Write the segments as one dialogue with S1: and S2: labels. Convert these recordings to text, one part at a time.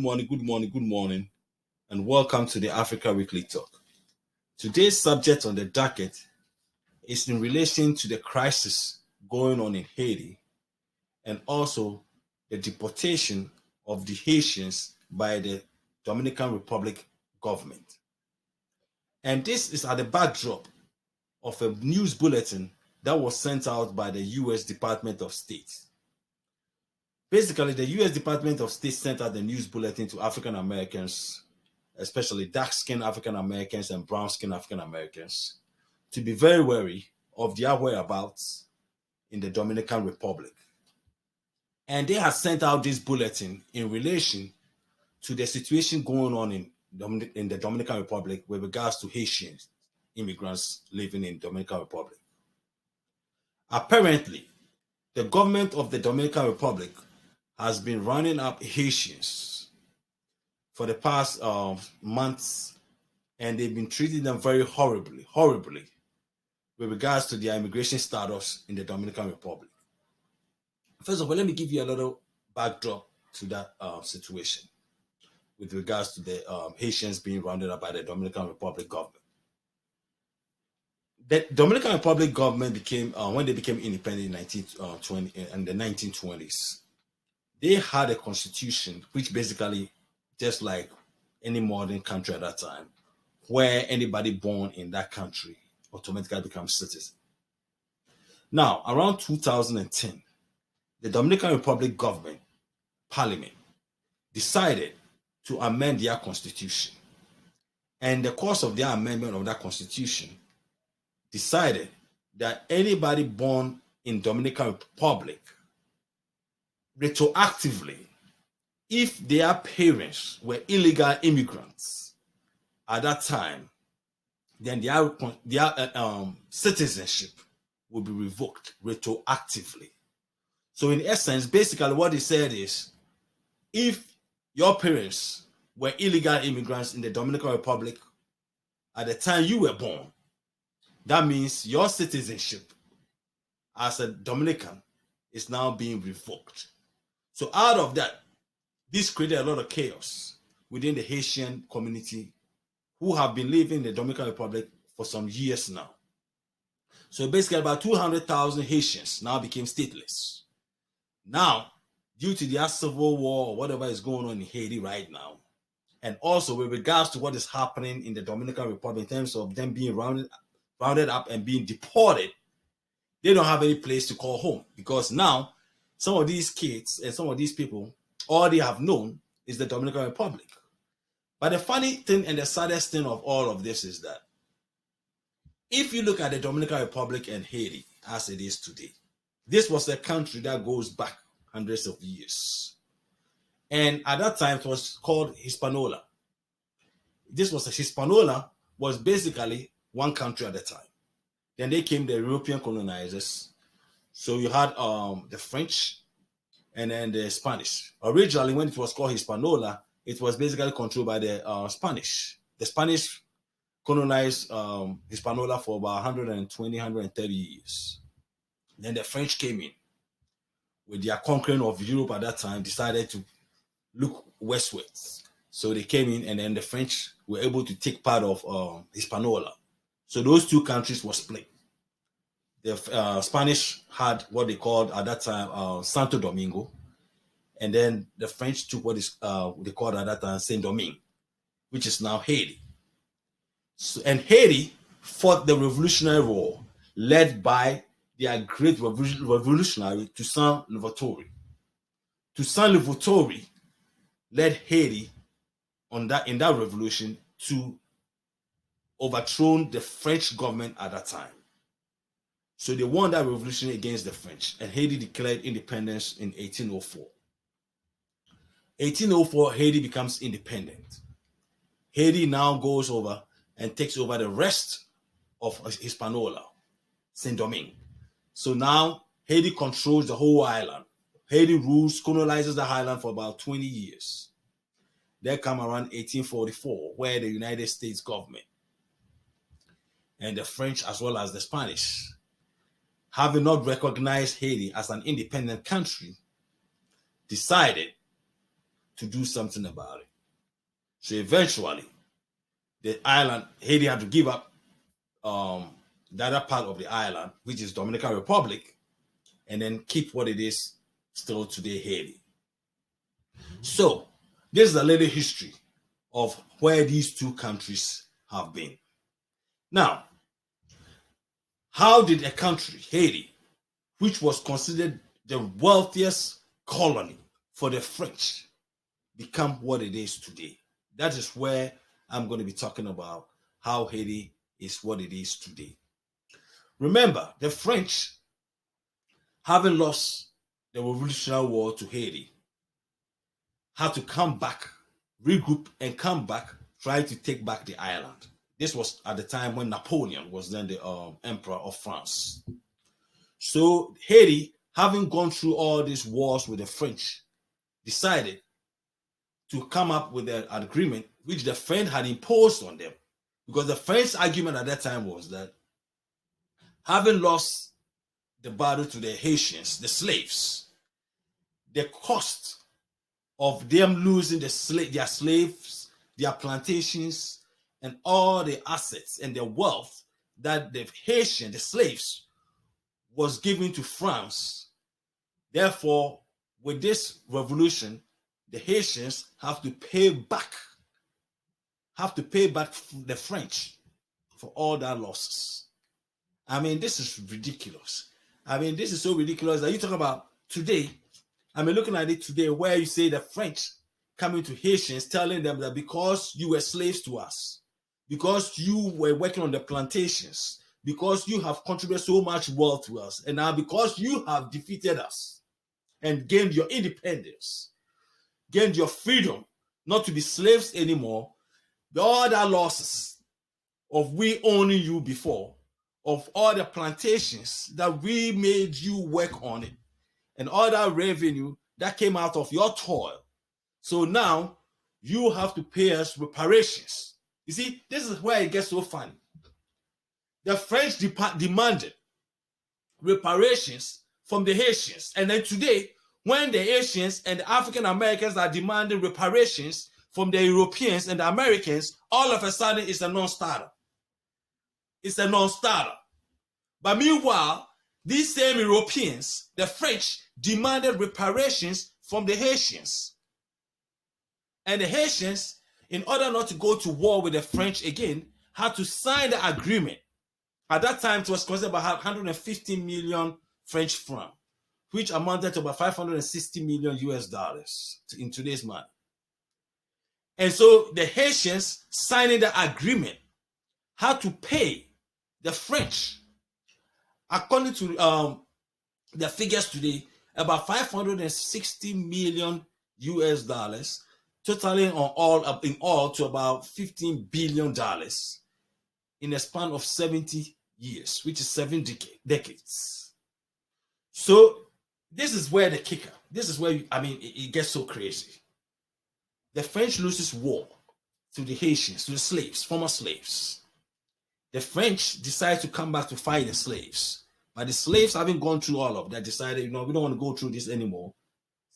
S1: good morning, and welcome to the Africa Weekly Talk. Today's subject on the docket is in relation to the crisis going on in Haiti and also the deportation of the Haitians by the Dominican Republic government. And this is at the backdrop of a news bulletin that was sent out by the U.S. Department of State. Basically, the U.S. Department of State sent out the news bulletin to African Americans, especially dark-skinned African Americans and brown-skinned African Americans, to be very wary of their whereabouts in the Dominican Republic. And they have sent out this bulletin in relation to the situation going on in the Dominican Republic with regards to Haitian immigrants living in the Dominican Republic. Apparently, the government of the Dominican Republic has been rounding up Haitians for the past months, and they've been treating them very horribly with regards to their immigration status in the Dominican Republic. First of all, let me give you a little backdrop to that situation with regards to the Haitians being rounded up by the Dominican Republic government. The Dominican Republic government became, when they became independent in the 1920s, they had a constitution which basically, just like any modern country at that time, where anybody born in that country automatically becomes citizen. Now, around 2010, the Dominican Republic government, parliament, decided to amend their constitution. And in the course of their amendment of that constitution, decided that anybody born in Dominican Republic, retroactively, if their parents were illegal immigrants at that time, then their citizenship will be revoked retroactively. So in essence, basically what they said is, if your parents were illegal immigrants in the Dominican Republic at the time you were born, that means your citizenship as a Dominican is now being revoked. So out of that, this created a lot of chaos within the Haitian community who have been living in the Dominican Republic for some years now. So basically about 200,000 Haitians now became stateless. Now, due to the civil war or whatever is going on in Haiti right now, and also with regards to what is happening in the Dominican Republic in terms of them being rounded up and being deported, they don't have any place to call home, because now some of these kids and some of these people, all they have known is the Dominican Republic. But the funny thing and the saddest thing of all of this is that if you look at the Dominican Republic and Haiti as it is today, this was a country that goes back hundreds of years. And at that time, it was called Hispaniola. Hispaniola was basically one country at the time. Then they came the European colonizers. So you had the French and then the Spanish. Originally, when it was called Hispaniola, it was basically controlled by the Spanish. The Spanish colonized Hispaniola for about 120, 130 years. Then the French came in with their conquering of Europe at that time, decided to look westwards. So they came in, and then the French were able to take part of Hispaniola. So those two countries were split. The Spanish had what they called at that time Santo Domingo, and then the French took what is they called at that time Saint Domingue, which is now Haiti. So, and Haiti fought the Revolutionary War led by their great revolutionary Toussaint Louverture. Toussaint Louverture led Haiti in that revolution to overthrow the French government at that time. So they won that revolution against the French, and Haiti declared independence in 1804. 1804, Haiti becomes independent. Haiti now goes over and takes over the rest of Hispaniola, Saint Domingue. So now Haiti controls the whole island. Haiti rules, colonizes the island for about 20 years. They come around 1844, where the United States government and the French as well as the Spanish, having not recognized Haiti as an independent country, decided to do something about it. So eventually, the island, Haiti had to give up the other part of the island, which is Dominican Republic, and then keep what it is still today, Haiti. So this is a little history of where these two countries have been. Now, how did a country, Haiti, which was considered the wealthiest colony for the French, become what it is today? That is where I'm going to be talking about how Haiti is what it is today. Remember, the French, having lost the Revolutionary War to Haiti, had to come back, regroup, and come back, try to take back the island. This was at the time when Napoleon was then the emperor of France. So Haiti, having gone through all these wars with the French, decided to come up with an agreement which the French had imposed on them. Because the French argument at that time was that having lost the battle to the Haitians, the slaves, the cost of them losing their slaves, their plantations, and all the assets and the wealth that the Haitian, the slaves, was given to France. Therefore, with this revolution, the Haitians have to pay back the French for all their losses. I mean, this is ridiculous. I mean, this is so ridiculous that you talk about today. I mean, looking at it today, where you say the French coming to Haitians, telling them that because you were slaves to us, because you were working on the plantations, because you have contributed so much wealth to us, and now because you have defeated us and gained your independence, gained your freedom, not to be slaves anymore, all the losses of we owning you before, of all the plantations that we made you work on it, and all that revenue that came out of your toil. So now you have to pay us reparations. You see, this is where it gets so funny. The French demanded reparations from the Haitians. And then today, when the Haitians and the African Americans are demanding reparations from the Europeans and the Americans, all of a sudden it's a non-starter. It's a non-starter. But meanwhile, these same Europeans, the French, demanded reparations from the Haitians. And the Haitians, in order not to go to war with the French again, had to sign the agreement. At that time, it was considered about 150 million French francs, which amounted to about 560 million US dollars in today's money. And so the Haitians signing the agreement had to pay the French, according to the figures today, about 560 million US dollars, totaling in all to about $15 billion in a span of 70 years, which is 7 decades. So this is where the kicker, this is where, it gets so crazy. The French loses war to the Haitians, to the slaves, former slaves. The French decide to come back to fight the slaves. But the slaves, having gone through all of that, decided, we don't want to go through this anymore.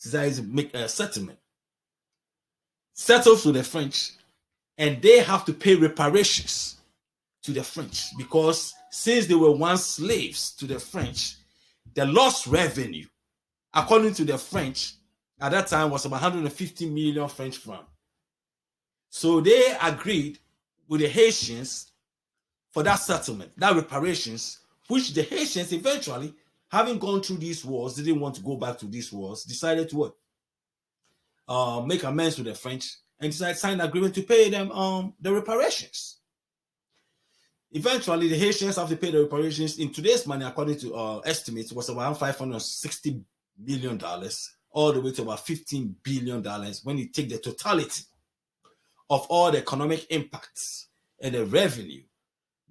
S1: Decided to make a settlement. Settles to the French, and they have to pay reparations to the French, because since they were once slaves to the French, the lost revenue, according to the French, at that time was about 150 million French francs. So they agreed with the Haitians for that settlement, that reparations, which the Haitians eventually, having gone through these wars, didn't want to go back to these wars, decided to what? Make amends with the French and decided to sign an agreement to pay them the reparations. Eventually, the Haitians have to pay the reparations in today's money, according to estimates, was around $560 million, all the way to about $15 billion when you take the totality of all the economic impacts and the revenue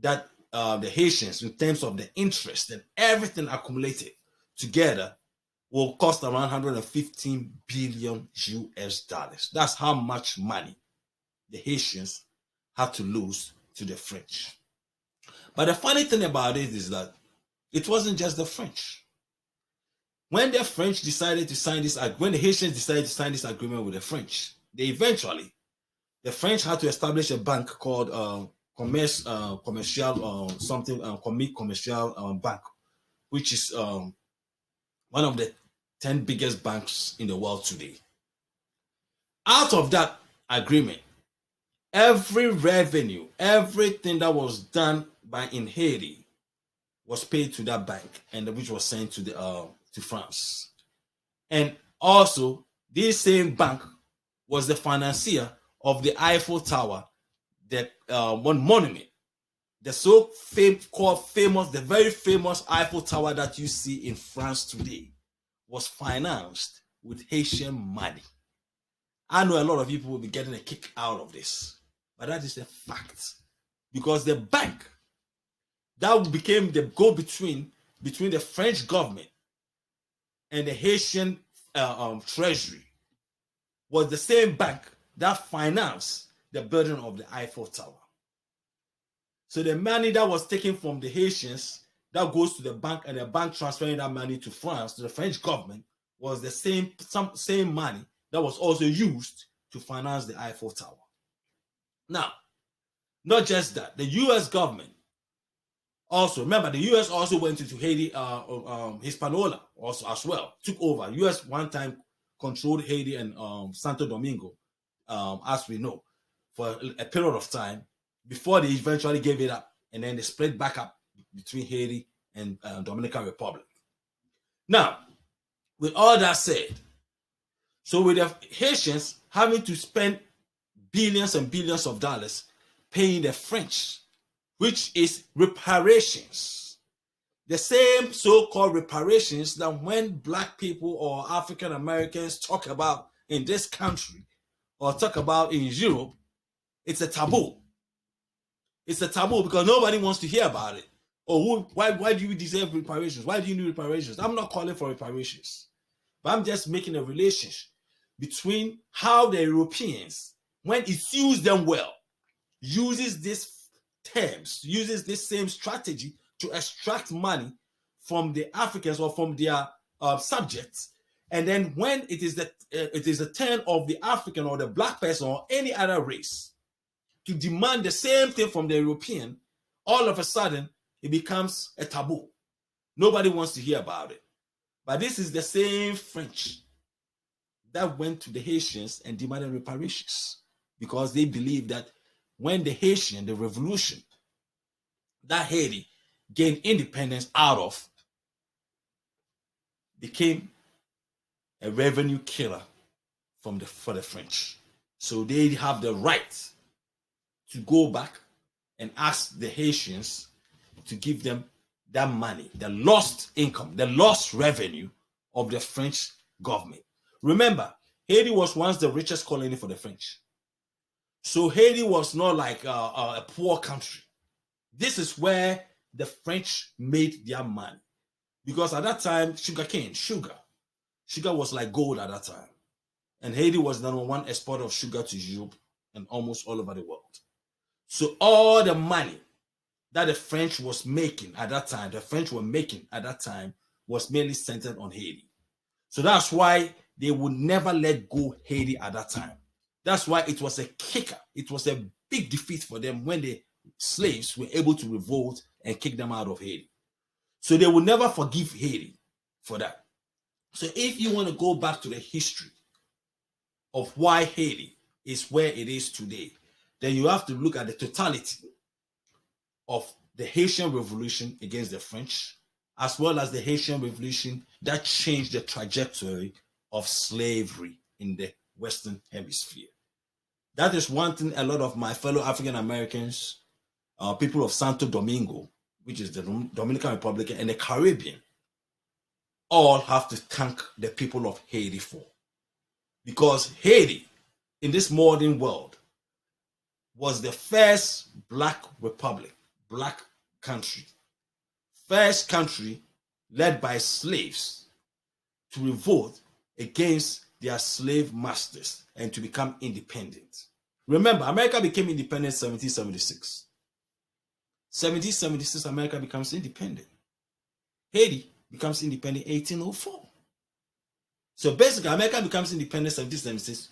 S1: that the Haitians, in terms of the interest and everything accumulated together, will cost around 115 billion US dollars. That's how much money the Haitians had to lose to the French. But the funny thing about it is that it wasn't just the French. when the French decided to sign this, when the Haitians decided to sign this agreement with the French, the French had to establish a bank called commercial commercial bank, which is one of the 10 biggest banks in the world today. Out of that agreement, every revenue, everything that was done in Haiti was paid to that bank, and which was sent to France. And also, this same bank was the financier of the Eiffel Tower, the one monument, the the very famous Eiffel Tower that you see in France today, was financed with Haitian money. I know a lot of people will be getting a kick out of this, but that is a fact. Because the bank that became the go-between between the French government and the Haitian treasury was the same bank that financed the building of the Eiffel Tower. So the money that was taken from the Haitians that goes to the bank, and the bank transferring that money to France, to the French government, was the same money that was also used to finance the Eiffel Tower. Now, not just that, the U.S. government also, remember, the U.S. also went into Haiti, Hispaniola also as well, took over. U.S. one time controlled Haiti and Santo Domingo, as we know, for a period of time before they eventually gave it up, and then they split back up between Haiti and Dominican Republic. Now, with all that said, so with the Haitians having to spend billions and billions of dollars paying the French, which is reparations. The same so-called reparations that when Black people or African Americans talk about in this country or talk about in Europe, it's a taboo. It's a taboo because nobody wants to hear about it. Or why do you deserve reparations? Why do you need reparations? I'm not calling for reparations, but I'm just making a relationship between how the Europeans, when it suits them well, uses these terms, uses this same strategy to extract money from the Africans or from their subjects, and then when it is the turn of the African or the Black person or any other race to demand the same thing from the European, all of a sudden it becomes a taboo. Nobody wants to hear about it. But this is the same French that went to the Haitians and demanded reparations because they believe that when the revolution that Haiti gained independence out of, became a revenue killer for the French. So they have the right to go back and ask the Haitians to give them that money, the lost income, the lost revenue of the French government. Remember, Haiti was once the richest colony for the French. So Haiti was not like a poor country. This is where the French made their money. Because at that time, sugar was like gold at that time. And Haiti was the number one exporter of sugar to Europe and almost all over the world. So all the money that the French was making at that time, was mainly centered on Haiti. So that's why they would never let go Haiti at that time. That's why it was a kicker. It was a big defeat for them when the slaves were able to revolt and kick them out of Haiti. So they will never forgive Haiti for that. So if you want to go back to the history of why Haiti is where it is today, then you have to look at the totality of the Haitian Revolution against the French, as well as the Haitian Revolution that changed the trajectory of slavery in the Western Hemisphere. That is one thing a lot of my fellow African Americans, people of Santo Domingo, which is the Dominican Republic, and the Caribbean, all have to thank the people of Haiti for. Because Haiti, in this modern world, was the first Black republic, Black country, first country led by slaves to revolt against their slave masters and to become independent. Remember, America became independent in 1776. 1776, America becomes independent. Haiti becomes independent in 1804. So basically, America becomes independent in 1776.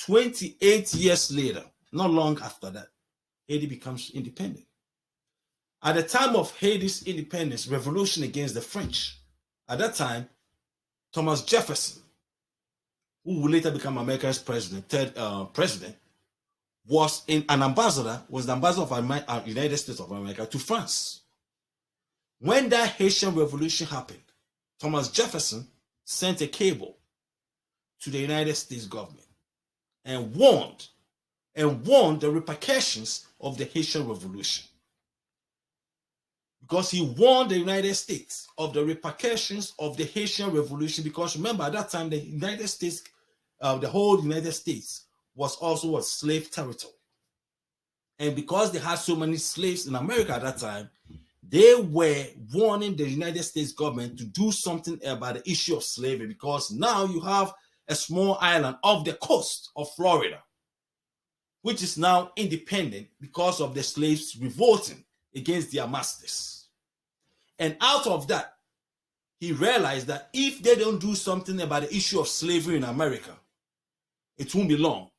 S1: 28 years later, not long after that, Haiti becomes independent. At the time of Haiti's independence, revolution against the French, at that time, Thomas Jefferson, who would later become America's third president, was the ambassador of United States of America to France. When that Haitian revolution happened, Thomas Jefferson sent a cable to the United States government and warned the repercussions of the Haitian revolution. Because he warned the United States of the repercussions of the Haitian revolution. Because remember, at that time, the United States, the whole United States was also a slave territory. And because they had so many slaves in America at that time, they were warning the United States government to do something about the issue of slavery, because now you have a small island off the coast of Florida, which is now independent because of the slaves revolting against their masters. And out of that, he realized that if they don't do something about the issue of slavery in America, it won't be long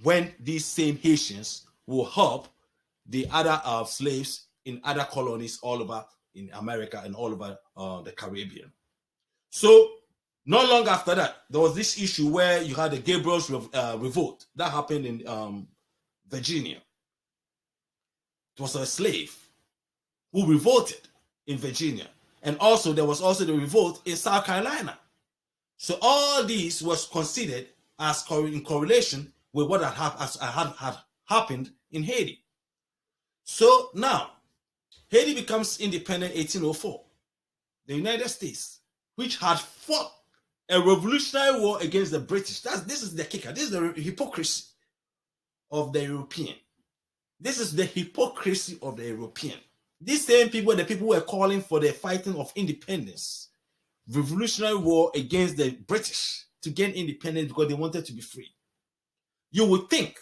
S1: when these same Haitians will help the other slaves in other colonies all over in America and all over the Caribbean. So not long after that, there was this issue where you had the Gabriel's revolt that happened in Virginia. It was a slave who revolted in Virginia. And also there was also the revolt in South Carolina. So all these was considered as in correlation with what had happened in Haiti. So now, Haiti becomes independent in 1804. The United States, which had fought a revolutionary war against the British. This is the kicker. This is the hypocrisy of the European. This is the hypocrisy of the European. These same people, the people who were calling for the fighting of independence, revolutionary war against the British to gain independence because they wanted to be free. You would think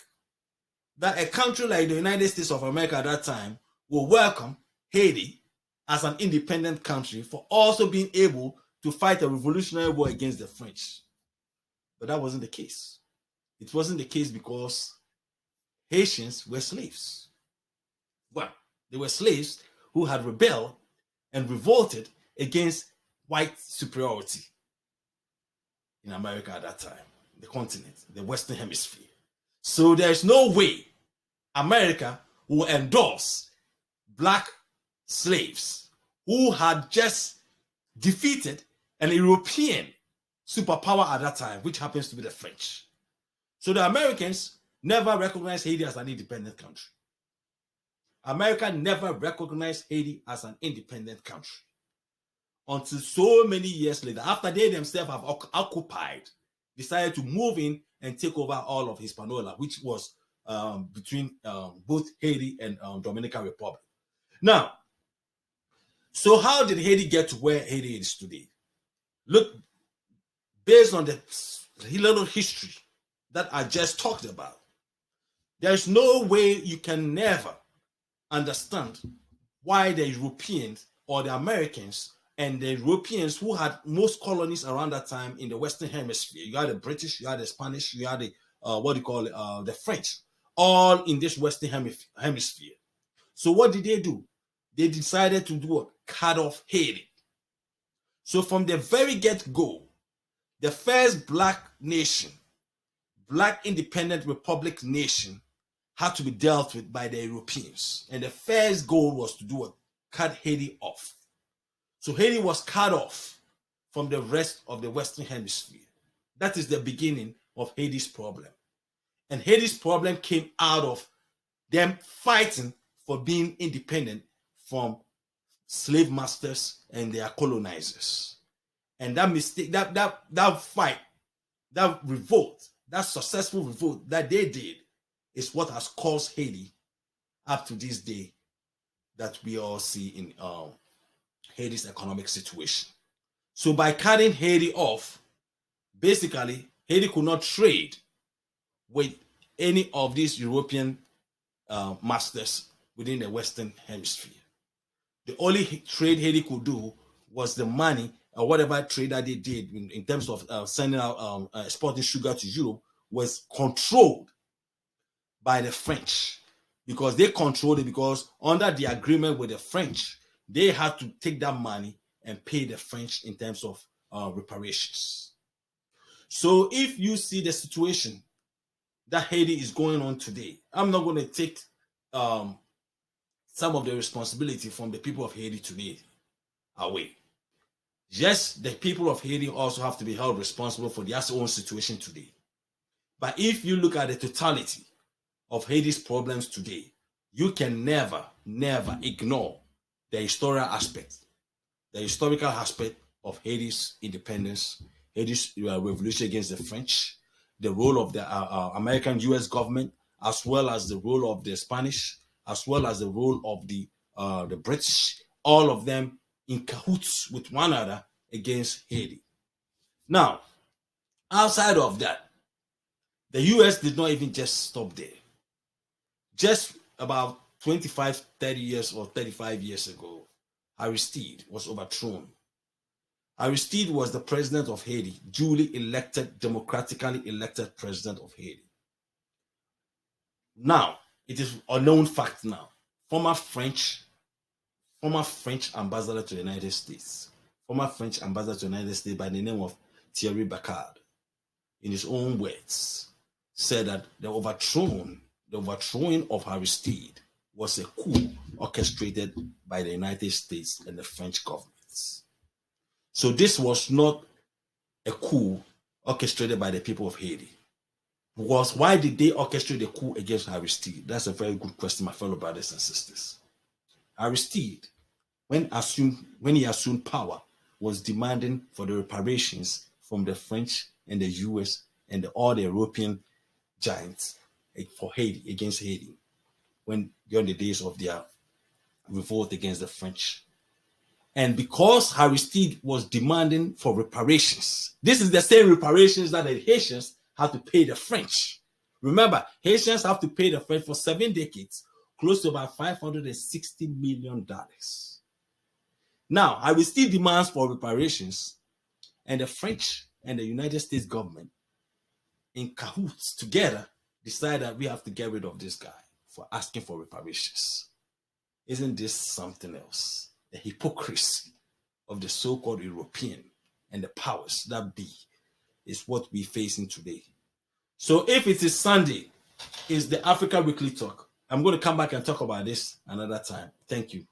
S1: that a country like the United States of America at that time will welcome Haiti as an independent country for also being able to fight a revolutionary war against the French. But that wasn't the case. It wasn't the case because Haitians were slaves. Well, they were slaves who had rebelled and revolted against white superiority in America at that time, the continent, the Western Hemisphere. So there's no way America will endorse black slaves who had just defeated an European superpower at that time, which happens to be the French. So the Americans never recognized Haiti as an independent country. America never recognized Haiti as an independent country until so many years later, after they themselves have occupied, decided to move in and take over all of Hispaniola, which was between both Haiti and Dominican Republic. Now, so how did Haiti get to where Haiti is today? Look, based on the little history that I just talked about, there's no way you can never understand why the Europeans or the Americans and the Europeans who had most colonies around that time in the Western Hemisphere, you had the British, you had the Spanish, you had the the French, all in this Western Hemisphere. So what did they do? They decided to do what? Cut off Haiti. So from the very get-go, the first black nation, black independent republic nation, had to be dealt with by the Europeans. And the first goal was to do what? Cut Haiti off. So Haiti was cut off from the rest of the Western Hemisphere. That is the beginning of Haiti's problem. And Haiti's problem came out of them fighting for being independent from slave masters and their colonizers. And that mistake, that fight, that revolt, that successful revolt that they did is what has caused Haiti up to this day that we all see in Haiti's economic situation. So by cutting Haiti off, basically Haiti could not trade with any of these European masters within the Western Hemisphere. The only trade Haiti could do was the money whatever trade that they did in terms of sending out exporting sugar to Europe was controlled by the French, because they controlled it, because under the agreement with the French, they had to take that money and pay the French in terms of reparations. So if you see the situation that Haiti is going on today, I'm not going to take some of the responsibility from the people of Haiti today away. Yes, the people of Haiti also have to be held responsible for their own situation today. But if you look at the totality of Haiti's problems today, you can never ignore the historical aspect of Haiti's independence, Haiti's revolution against the French, the role of the American US government, as well as the role of the Spanish, as well as the role of the British, all of them in cahoots with one another against Haiti. Now, outside of that, the US did not even just stop there. Just about 25, 30 years or 35 years ago, Aristide was overthrown. Aristide was the president of Haiti, duly elected, democratically elected president of Haiti. Now, it is a known fact now. Former French ambassador to the United States, by the name of Thierry Bacard, in his own words, said that the overthrowing of Aristide was a coup orchestrated by the United States and the French governments. So this was not a coup orchestrated by the people of Haiti. Why did they orchestrate the coup against Aristide? That's a very good question, my fellow brothers and sisters. Aristide, when he assumed power, was demanding for the reparations from the French and the US and all the European giants for Haiti, against Haiti, during the days of their revolt against the French. And because Aristide was demanding for reparations, this is the same reparations that the Haitians had to pay the French. Remember, Haitians have to pay the French for 7 decades, close to about $560 million. Now, Aristide demands for reparations, and the French and the United States government, in cahoots together, decide that we have to get rid of this guy for asking for reparations. Isn't this something else? The hypocrisy of the so-called European and the powers that be is what we're facing today. So if it is Sunday, it's the Africa Weekly Talk. I'm going to come back and talk about this another time. Thank you.